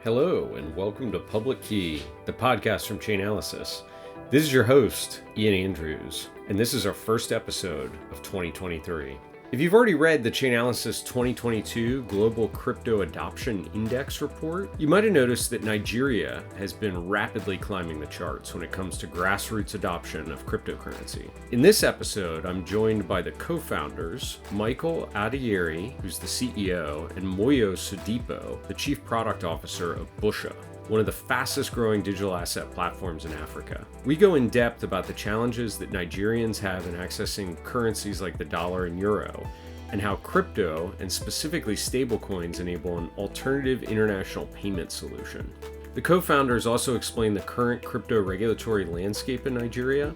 Hello, and welcome to Public Key, the podcast from Chainalysis. This is your host, Ian Andrews, and this is our first episode of 2023. If you've already read the Chainalysis 2022 Global Crypto Adoption Index report, you might have noticed that Nigeria has been rapidly climbing the charts when it comes to grassroots adoption of cryptocurrency. In this episode, I'm joined by the co-founders, Michael Adeyeri, who's the CEO, and Moyo Sodipo, the Chief Product Officer of Busha, one of the fastest growing digital asset platforms in Africa. We go in depth about the challenges that Nigerians have in accessing currencies like the dollar and euro, and how crypto, and specifically stablecoins, enable an alternative international payment solution. The co-founders also explain the current crypto regulatory landscape in Nigeria,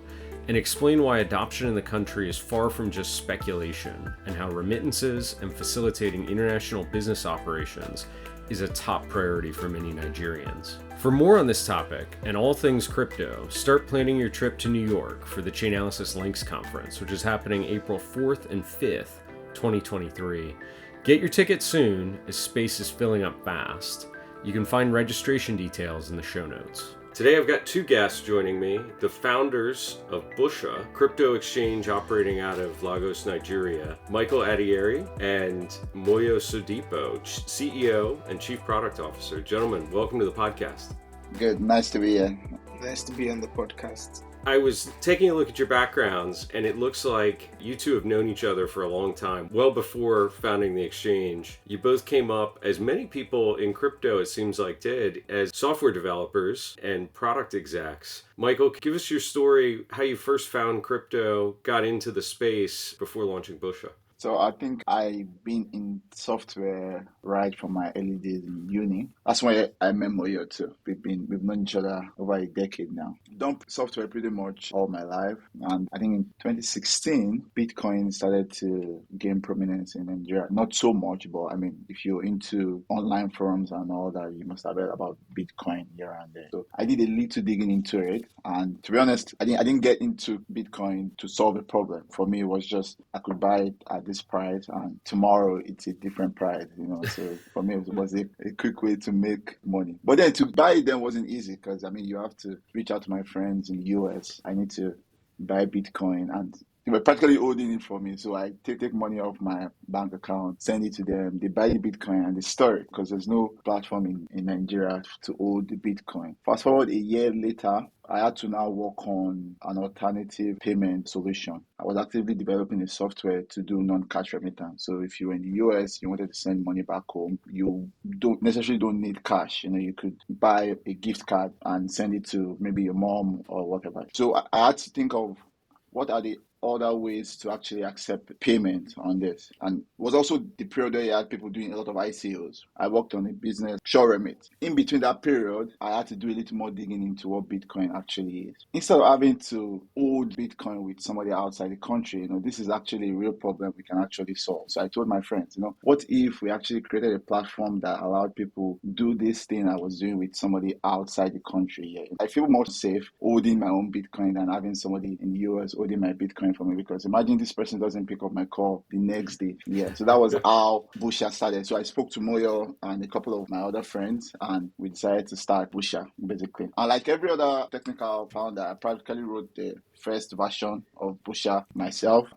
and explain why adoption in the country is far from just speculation, and how remittances and facilitating international business operations is a top priority for many Nigerians. For more on this topic and all things crypto, start planning your trip to New York for the Chainalysis Links Conference, which is happening April 4th and 5th, 2023. Get your ticket soon, as space is filling up fast. You can find registration details in the show notes. Today I've got two guests joining me, the founders of Busha, crypto exchange operating out of Lagos, Nigeria, Michael Adeyeri and Moyo Sodipo, CEO and Chief Product Officer. Gentlemen, welcome to the podcast. Good, nice to be here. Nice to be on the podcast. I was taking a look at your backgrounds, and it looks like you two have known each other for a long time, well before founding the exchange. You both came up, as many people in crypto, it seems like, did, as software developers and product execs. Michael, give us your story, how you first found crypto, got into the space before launching Busha. So I think I've been in software right from my early days in uni. That's why I met Moyo too. We've known each other over a decade now. Done software pretty much all my life. And I think in 2016, Bitcoin started to gain prominence in Nigeria. Not so much, but I mean, if you're into online forums and all that, you must have heard about Bitcoin here and there. So I did a little digging into it. And to be honest, I didn't get into Bitcoin to solve a problem. For me, it was just I could buy it at this price, and tomorrow it's a different price, So for me, it was a quick way to make money. But then to buy it then wasn't easy, because I mean, you have to reach out to my friends in the US. I need to buy Bitcoin, and they were practically holding it for me. So I take money off my bank account, send it to them. They buy the Bitcoin and they store it, because there's no platform in Nigeria to hold the Bitcoin. Fast forward a year later, I had to now work on an alternative payment solution. I was actively developing a software to do non-cash remittance. So if you're in the US, you wanted to send money back home, you don't necessarily need cash. You could buy a gift card and send it to maybe your mom or whatever. So I had to think of what are the other ways to actually accept payment on this. And it was also the period where you had people doing a lot of ICOs. I worked on a business, Sure Remit. In between that period, I had to do a little more digging into what Bitcoin actually is. Instead of having to hold Bitcoin with somebody outside the country, this is actually a real problem we can actually solve. So I told my friends, what if we actually created a platform that allowed people do this thing I was doing with somebody outside the country? Yeah. I feel more safe holding my own Bitcoin than having somebody in the US holding my Bitcoin for me, because imagine this person doesn't pick up my call the next day. Yeah, so that was how Busha started. So I spoke to Moyo and a couple of my other friends, and we decided to start Busha, basically. And like every other technical founder, I practically wrote the first version of Busha myself.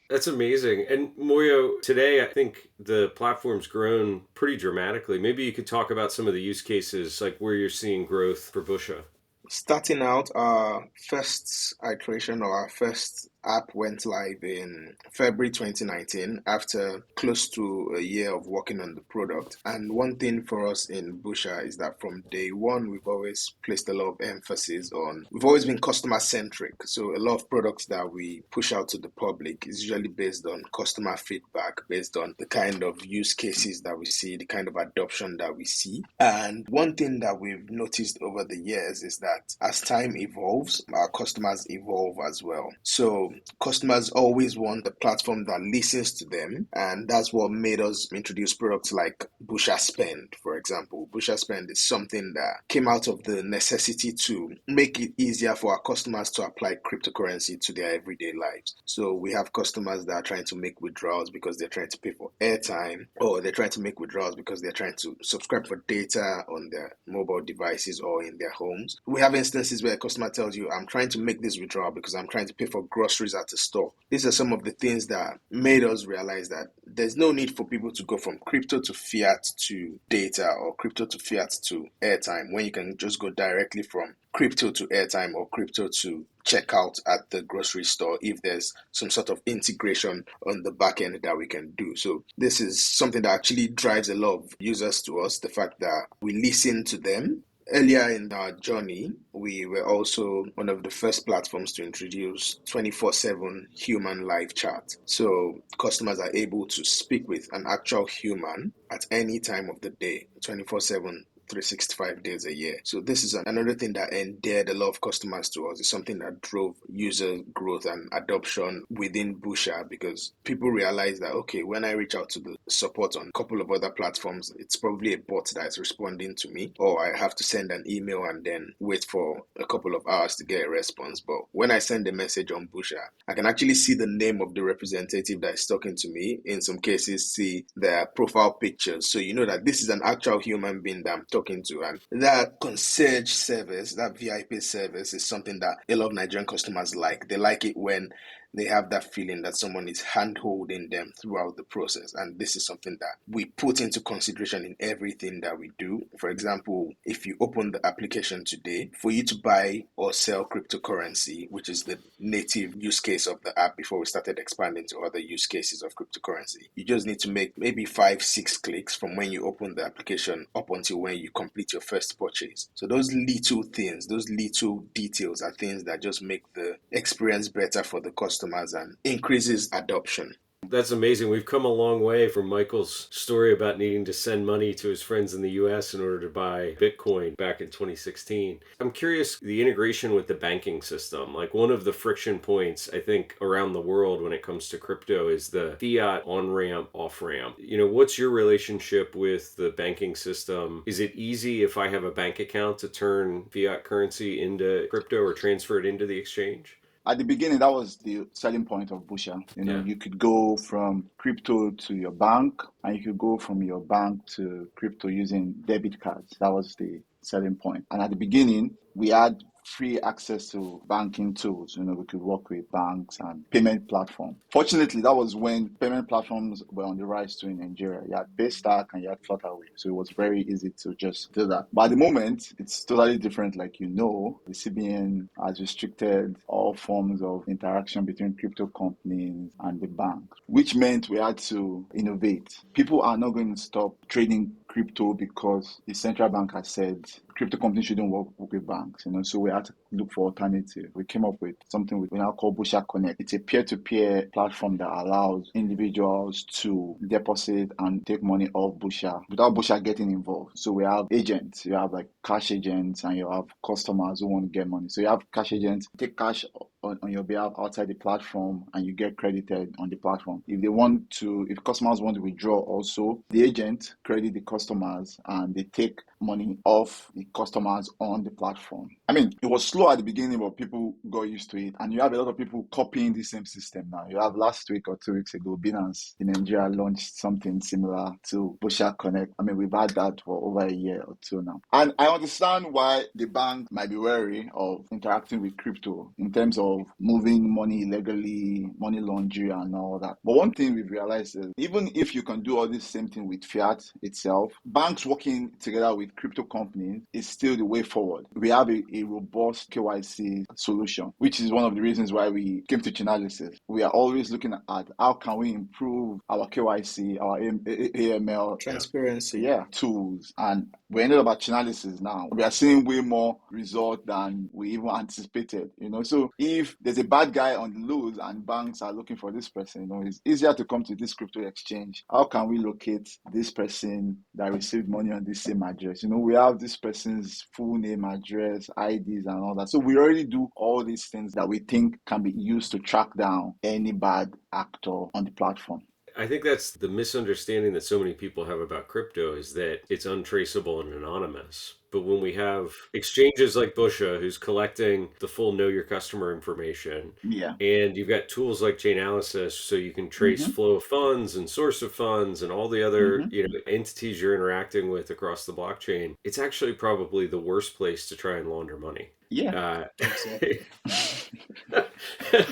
That's amazing. And Moyo, today I think the platform's grown pretty dramatically. Maybe you could talk about some of the use cases, like where you're seeing growth for Busha. Starting out, our first iteration or our first app went live in February 2019 after close to a year of working on the product. And one thing for us in Busha is that from day one, we've always placed a lot of emphasis on, we've always been customer centric. So a lot of products that we push out to the public is usually based on customer feedback, based on the kind of use cases that we see, the kind of adoption that we see. And one thing that we've noticed over the years is that as time evolves, our customers evolve as well. So So customers always want the platform that listens to them, and that's what made us introduce products like Busha Spend, for example. Busha Spend is something that came out of the necessity to make it easier for our customers to apply cryptocurrency to their everyday lives. So we have customers that are trying to make withdrawals because they're trying to pay for airtime, or they're trying to make withdrawals because they're trying to subscribe for data on their mobile devices or in their homes. We have instances where a customer tells you, I'm trying to make this withdrawal because I'm trying to pay for groceries at the store. These are some of the things that made us realize that there's no need for people to go from crypto to fiat to data, or crypto to fiat to airtime, when you can just go directly from crypto to airtime or crypto to checkout at the grocery store if there's some sort of integration on the back end that we can do. So this is something that actually drives a lot of users to us, the fact that we listen to them. Earlier in our journey, we were also one of the first platforms to introduce 24/7 human live chat. So customers are able to speak with an actual human at any time of the day, 24/7. 365 days a year. So this is another thing that endeared a lot of customers to us. It's something that drove user growth and adoption within Busha, because people realize that, okay, when I reach out to the support on a couple of other platforms, it's probably a bot that is responding to me, or I have to send an email and then wait for a couple of hours to get a response. But when I send a message on Busha, I can actually see the name of the representative that is talking to me. In some cases, see their profile pictures. So you know that this is an actual human being that I'm talking to. And that concierge service, that VIP service, is something that a lot of Nigerian customers like. They like it when they have that feeling that someone is hand-holding them throughout the process. And this is something that we put into consideration in everything that we do. For example, if you open the application today, for you to buy or sell cryptocurrency, which is the native use case of the app before we started expanding to other use cases of cryptocurrency, you just need to make maybe 5-6 clicks from when you open the application up until when you complete your first purchase. So those little things, those little details are things that just make the experience better for the customer and increases adoption. That's amazing. We've come a long way from Michael's story about needing to send money to his friends in the US in order to buy Bitcoin back in 2016. I'm curious, the integration with the banking system. Like, one of the friction points, I think, around the world when it comes to crypto is the fiat on-ramp, off-ramp. What's your relationship with the banking system? Is it easy if I have a bank account to turn fiat currency into crypto or transfer it into the exchange? At the beginning, that was the selling point of Busha. You could go from crypto to your bank, and you could go from your bank to crypto using debit cards. That was the selling point. And at the beginning, we had free access to banking tools. We could work with banks and payment platforms. Fortunately, that was when payment platforms were on the rise too in Nigeria. You had Paystack and you had Flutterwave. So it was very easy to just do that. But at the moment, it's totally different. Like, the CBN has restricted all forms of interaction between crypto companies and the bank, which meant we had to innovate. People are not going to stop trading crypto because the central bank has said crypto companies shouldn't work with banks, so we had to look for alternative. We came up with something we now call Busha Connect. It's a peer-to-peer platform that allows individuals to deposit and take money off Busha without Busha getting involved. So we have agents, you have like cash agents, and you have customers who want to get money. So you have cash agents take cash on your behalf outside the platform, and you get credited on the platform. If customers want to withdraw also, the agent credit the customers and they take money off the customers on the platform. It was slow at the beginning, but people got used to it. And you have a lot of people copying the same system now. You have last week or 2 weeks ago, Binance in Nigeria launched something similar to Busha Connect. We've had that for over a year or two now. And I understand why the bank might be wary of interacting with crypto in terms of moving money illegally, money laundering and all that. But one thing we've realized is even if you can do all this same thing with fiat itself, banks working together with crypto companies is still the way forward. We have a robust KYC solution, which is one of the reasons why we came to Chainalysis. We are always looking at how can we improve our KYC, our AML transparency tools, and we ended up at Chainalysis now. We are seeing way more result than we even anticipated, So if there's a bad guy on the loose and banks are looking for this person, it's easier to come to this crypto exchange. How can we locate this person that received money on this same address? We have this person's full name, address, IDs and all that. So we already do all these things that we think can be used to track down any bad actor on the platform. I think that's the misunderstanding that so many people have about crypto, is that it's untraceable and anonymous. But when we have exchanges like Busha, who's collecting the full know your customer information, Yeah. and you've got tools like Chainalysis, so you can trace flow of funds and source of funds and all the other entities you're interacting with across the blockchain, it's actually probably the worst place to try and launder money. Yeah. Exactly.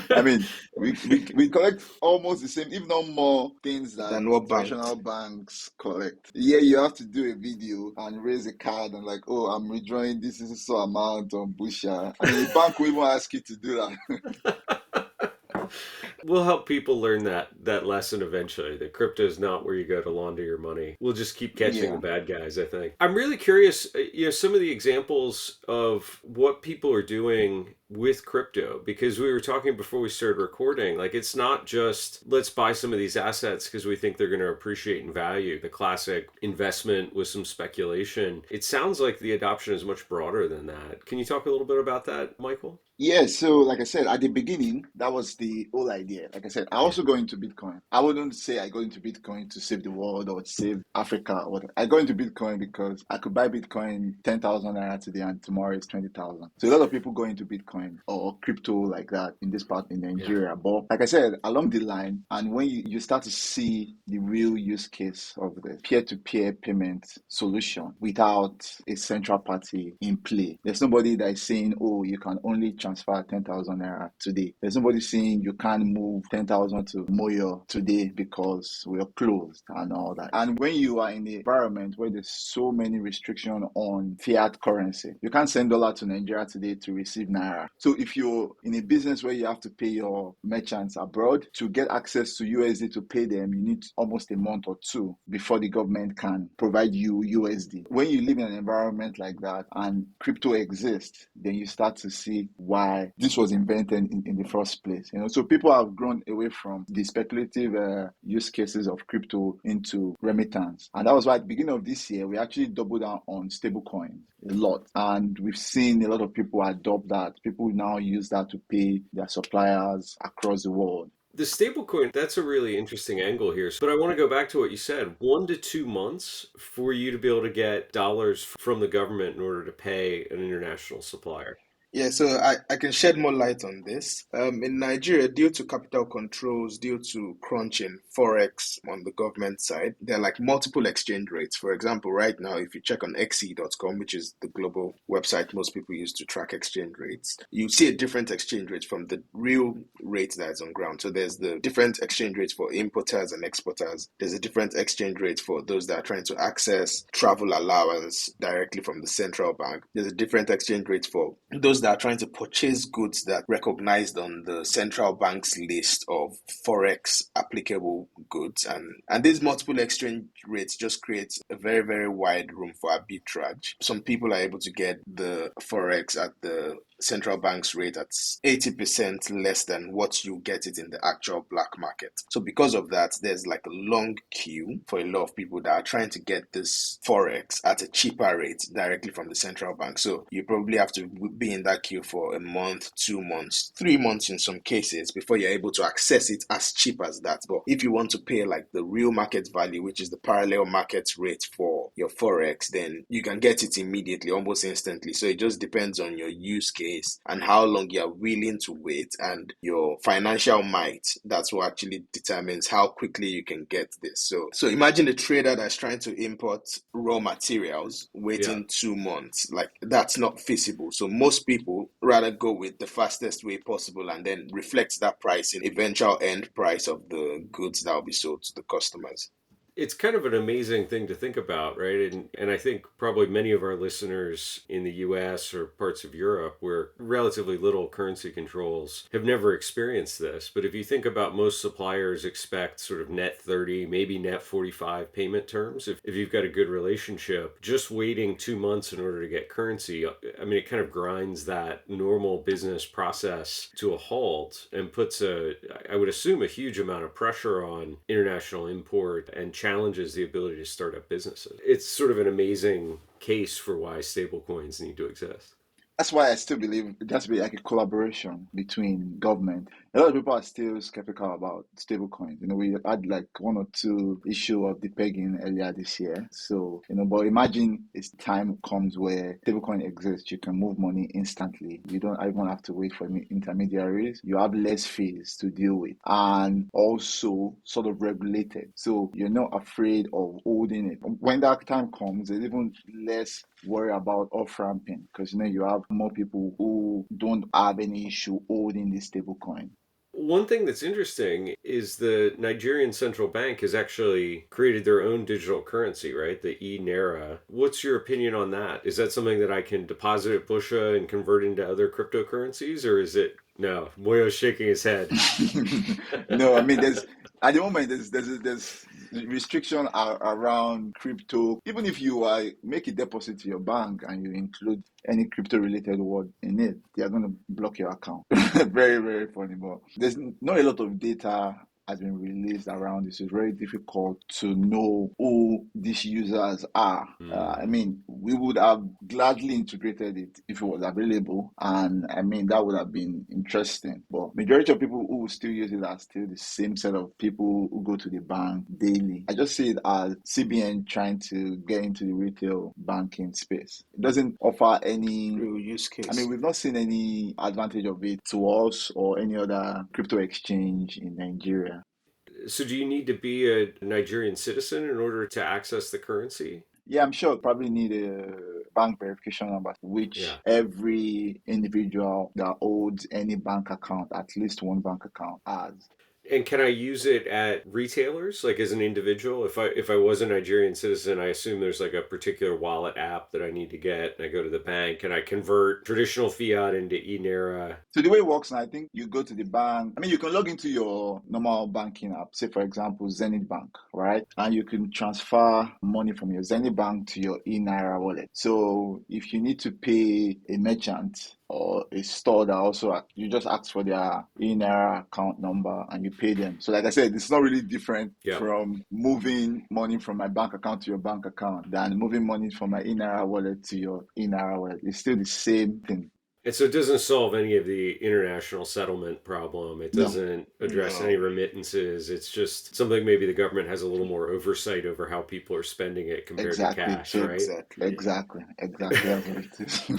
I mean, we collect almost the same, if not more, things Than what traditional banks collect. Yeah, you have to do a video and raise a card and like, oh, I'm withdrawing this is so amount on Busha. I mean, the bank will even ask you to do that. We'll help people learn that lesson eventually, that crypto is not where you go to launder your money. We'll just keep catching the bad guys, I think. I'm really curious, some of the examples of what people are doing with crypto, because we were talking before we started recording, like, it's not just let's buy some of these assets because we think they're going to appreciate in value, the classic investment with some speculation. It sounds like the adoption is much broader than that. Can you talk a little bit about that, Michael? Yeah, so like I said, at the beginning, that was the whole idea. Like I said, I also go into Bitcoin. I wouldn't say I go into Bitcoin to save the world or to save Africa or whatever. I go into Bitcoin because I could buy Bitcoin 10,000 naira today and tomorrow it's 20,000. So a lot of people go into Bitcoin or crypto like that in this part in Nigeria. Yeah. But like I said, along the line, and when you start to see the real use case of the peer-to-peer payment solution without a central party in play, there's nobody that is saying, oh, you can only transfer 10,000 naira today. There's nobody saying you can't move 10,000 to Moyo today because we're closed and all that. And when you are in an environment where there's so many restrictions on fiat currency, you can't send dollar to Nigeria today to receive naira. So if you're in a business where you have to pay your merchants abroad, to get access to USD to pay them, you need almost a month or two before the government can provide you USD. When you live in an environment like that and crypto exists, then you start to see why this was invented in the first place. So people have grown away from the speculative use cases of crypto into remittance. And that was why at the beginning of this year, we actually doubled down on stablecoins a lot. And we've seen a lot of people adopt that. People now use that to pay their suppliers across the world. The stablecoin, that's a really interesting angle here. But I want to go back to what you said. 1 to 2 months for you to be able to get dollars from the government in order to pay an international supplier. Yeah, so I can shed more light on this. In Nigeria, due to capital controls, due to crunching forex on the government side, there are like multiple exchange rates. For example, right now, if you check on xe.com, which is the global website most people use to track exchange rates, you see a different exchange rate from the real rate that is on ground. So there's the different exchange rates for importers and exporters. There's a different exchange rate for those that are trying to access travel allowance directly from the central bank. There's a different exchange rate for those that are trying to purchase goods that recognized on the central bank's list of forex applicable goods, and these multiple exchange rates just create a very, very wide room for arbitrage. Some people are able to get the forex at the central bank's rate at 80% less than what you get it in the actual black market. So because of that, there's like a long queue for a lot of people that are trying to get this forex at a cheaper rate directly from the central bank. So you probably have to be in that queue for a month, 2 months, 3 months in some cases before you're able to access it as cheap as that. But if you want to pay like the real market value, which is the parallel market rate for your forex, then you can get it immediately, almost instantly. So it just depends on your use case and how long you are willing to wait and your financial might. That's what actually determines how quickly you can get this. So imagine a trader that's trying to import raw materials waiting 2 months. Like, that's not feasible. So most people rather go with the fastest way possible and then reflect that price in eventual end price of the goods that will be sold to the customers. It's kind of an amazing thing to think about, right? And I think probably many of our listeners in the US or parts of Europe where relatively little currency controls have never experienced this. But if you think about most suppliers expect sort of net 30, maybe net 45 payment terms. If you've got a good relationship, just waiting 2 months in order to get currency, I mean, it kind of grinds that normal business process to a halt and puts I would assume, a huge amount of pressure on international import and challenges the ability to start up businesses. It's sort of an amazing case for why stablecoins need to exist. That's why I still believe it has to be like a collaboration between government. A lot of people are still skeptical about stablecoins. We had like one or two issue of depegging earlier this year. So, but imagine this time comes where stablecoin exists. You can move money instantly. You don't even have to wait for intermediaries. You have less fees to deal with and also sort of regulated. So you're not afraid of holding it. When that time comes, there's even less worry about off-ramping because you have more people who don't have any issue holding this stable coin. One thing that's interesting is the Nigerian central bank has actually created their own digital currency, right? The eNaira. What's your opinion on that? Is that something that I can deposit at Busha and convert into other cryptocurrencies, or is it no? Moyo's shaking his head. No, I mean, at the moment there's restriction around crypto. Even if you make a deposit to your bank and you include any crypto related word in it, they are going to block your account. Very, very funny, but there's not a lot of data has been released around this. It's very difficult to know who these users are. I mean, we would have gladly integrated it if it was available, and I mean that would have been interesting. But majority of people who still use it are still the same set of people who go to the bank daily. I just see it as CBN trying to get into the retail banking space. It doesn't offer any Real use case. I mean, we've not seen any advantage of it to us or any other crypto exchange in Nigeria. So, do you need to be a Nigerian citizen in order to access the currency? Yeah, I'm sure probably need a bank verification number, which every individual that holds any bank account, at least one bank account, has. And can I use it at retailers, like as an individual? If I was a Nigerian citizen, I assume there's like a particular wallet app that I need to get, and I go to the bank and I convert traditional fiat into eNaira. So the way it works now, I think you go to the bank. I mean, you can log into your normal banking app, say for example, Zenith Bank, right? And you can transfer money from your Zenith Bank to your eNaira wallet. So if you need to pay a merchant or a store that also, you just ask for their eNaira account number and you pay them. So like I said, it's not really different from moving money from my bank account to your bank account than moving money from my eNaira wallet to your eNaira wallet. It's still the same thing. And so it doesn't solve any of the international settlement problem. It doesn't address any remittances. It's just something maybe the government has a little more oversight over how people are spending it compared to cash, right? Exactly. That's what it is.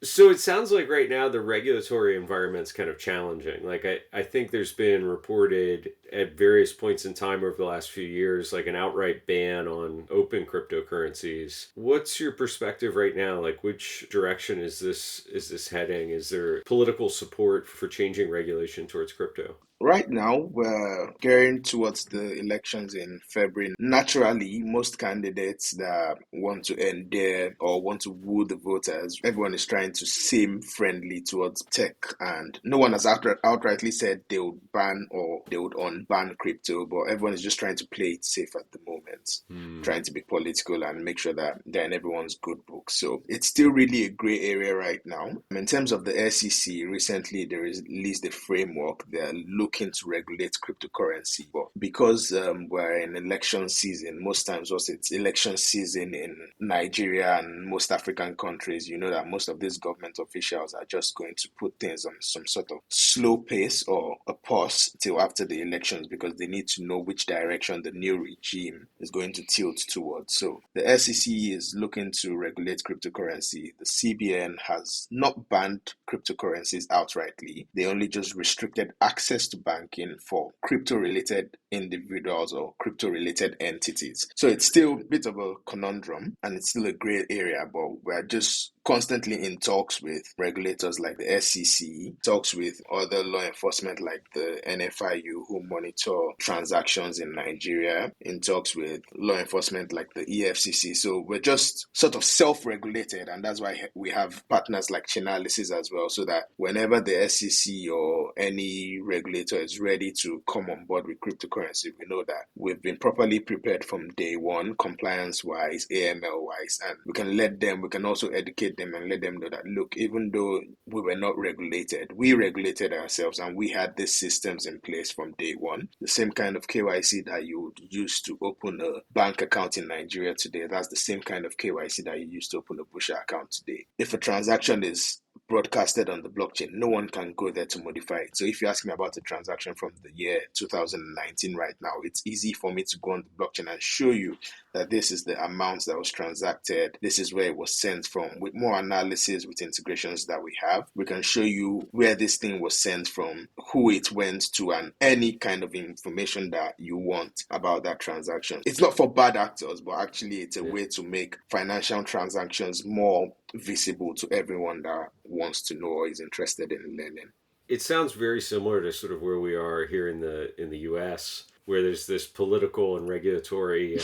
So it sounds like right now the regulatory environment's kind of challenging. Like I think there's been reported at various points in time over the last few years, like an outright ban on open cryptocurrencies. What's your perspective right now? Like which direction is this heading? Is there political support for changing regulation towards crypto? Right now, we're gearing towards the elections in February. Naturally, most candidates that want to endear or want to woo the voters, everyone is trying to seem friendly towards tech, and no one has outrightly said they would ban or they would unban crypto, but everyone is just trying to play it safe at the moment, trying to be political and make sure that they're in everyone's good books. So it's still really a gray area right now. In terms of the SEC, recently they released a framework. They're looking to regulate cryptocurrency, but because we're in election season, most times also it's election season in Nigeria and most African countries, you know that most of these government officials are just going to put things on some sort of slow pace or a pause till after the elections because they need to know which direction the new regime is going to tilt towards. So the SEC is looking to regulate cryptocurrency. The CBN has not banned cryptocurrencies outrightly. They only just restricted access to banking for crypto-related individuals or crypto-related entities. So it's still a bit of a conundrum and it's still a gray area, but we're just constantly in talks with regulators like the SEC, talks with other law enforcement like the NFIU who monitor transactions in Nigeria, in talks with law enforcement like the EFCC. So we're just sort of self-regulated, and that's why we have partners like Chainalysis as well, so that whenever the SEC or any regulator is ready to come on board with cryptocurrency, we know that we've been properly prepared from day one, compliance-wise, AML-wise, and we can also educate them and let them know that, look, even though we were not regulated, we regulated ourselves and we had these systems in place from day one. The same kind of KYC that you would use to open a bank account in Nigeria today, that's the same kind of KYC that you use to open a Busha account today. If a transaction is broadcasted on the blockchain, no one can go there to modify it. So if you ask me about a transaction from the year 2019 right now, it's easy for me to go on the blockchain and show you that this is the amount that was transacted, this is where it was sent from. With more analysis, with integrations that we have, we can show you where this thing was sent from, who it went to, and any kind of information that you want about that transaction. It's not for bad actors, but actually it's a way to make financial transactions more visible to everyone that wants to know or is interested in learning. It sounds very similar to sort of where we are here in the US, where there's this political and regulatory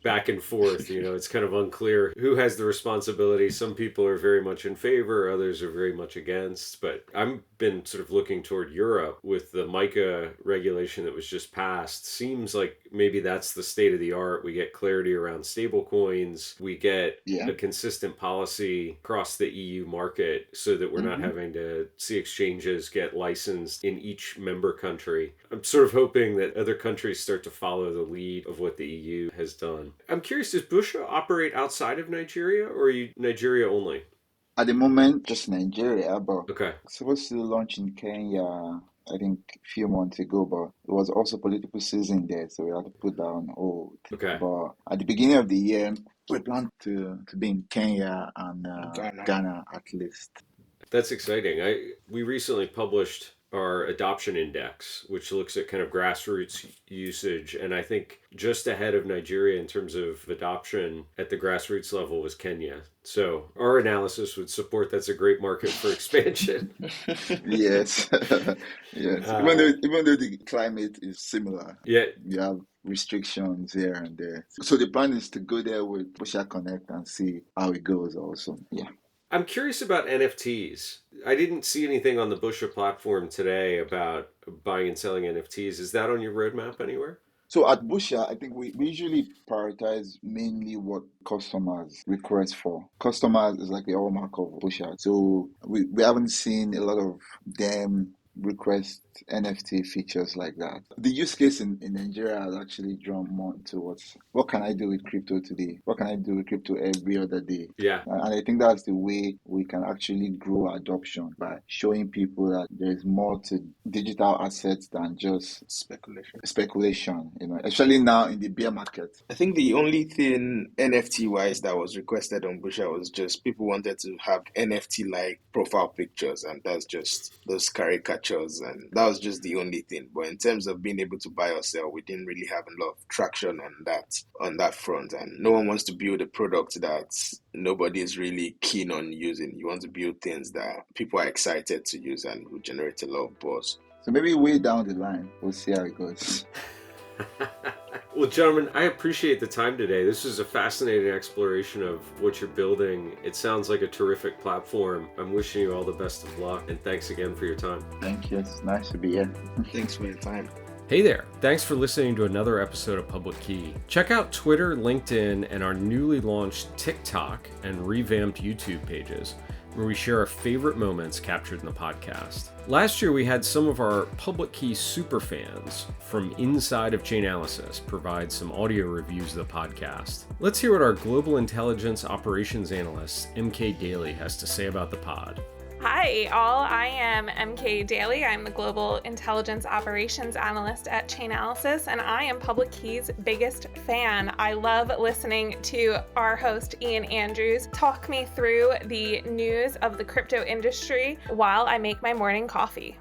back and forth. You know, it's kind of unclear who has the responsibility. Some people are very much in favor, others are very much against. But I've been sort of looking toward Europe with the MiCA regulation that was just passed. Seems like maybe that's the state of the art. We get clarity around stablecoins. We get a consistent policy across the EU market so that we're not having to see exchanges get licensed in each member country. I'm sort of hoping that other countries start to follow the lead of what the EU has done. I'm curious, does Busha operate outside of Nigeria, or are you Nigeria only? At the moment, just Nigeria, but Okay. supposed to launch in Kenya, I think a few months ago, but it was also political season there, so we had to put that on hold. Okay. But at the beginning of the year, we plan to be in Kenya and Ghana at least. That's exciting. We recently published our adoption index, which looks at kind of grassroots usage. And I think just ahead of Nigeria in terms of adoption at the grassroots level was Kenya. So our analysis would support that's a great market for expansion. Yes. Yes. Even though the climate is similar. Yeah. You have restrictions here and there. So the plan is to go there with Busha Connect and see how it goes also. Yeah. I'm curious about NFTs. I didn't see anything on the Busha platform today about buying and selling NFTs. Is that on your roadmap anywhere? So at Busha, I think we usually prioritize mainly what customers request for. Customers is like the hallmark of Busha. So we haven't seen a lot of them request NFT features like that. The use case in Nigeria has actually drawn more towards what can I do with crypto today? What can I do with crypto every other day? Yeah. And I think that's the way we can actually grow adoption, by showing people that there's more to digital assets than just speculation, you know, especially now in the bear market. I think the only thing NFT wise that was requested on Busha was just people wanted to have NFT like profile pictures, and that's just those caricatures, and that was just the only thing. But in terms of being able to buy or sell, we didn't really have a lot of traction on that front, and no one wants to build a product that nobody is really keen on using. You want to build things that people are excited to use and will generate a lot of buzz. So maybe way down the line, we'll see how it goes. Well, gentlemen, I appreciate the time today. This is a fascinating exploration of what you're building. It sounds like a terrific platform. I'm wishing you all the best of luck, and thanks again for your time. Thank you. It's nice to be here. Thanks for your time. Hey there. Thanks for listening to another episode of Public Key. Check out Twitter, LinkedIn, and our newly launched TikTok and revamped YouTube pages, where we share our favorite moments captured in the podcast. Last year, we had some of our Public Key superfans from inside of Chainalysis provide some audio reviews of the podcast. Let's hear what our Global Intelligence Operations Analyst, MK Daly, has to say about the pod. Hi, all. I am MK Daly. I'm the Global Intelligence Operations Analyst at Chainalysis, and I am Public Key's biggest fan. I love listening to our host, Ian Andrews, talk me through the news of the crypto industry while I make my morning coffee.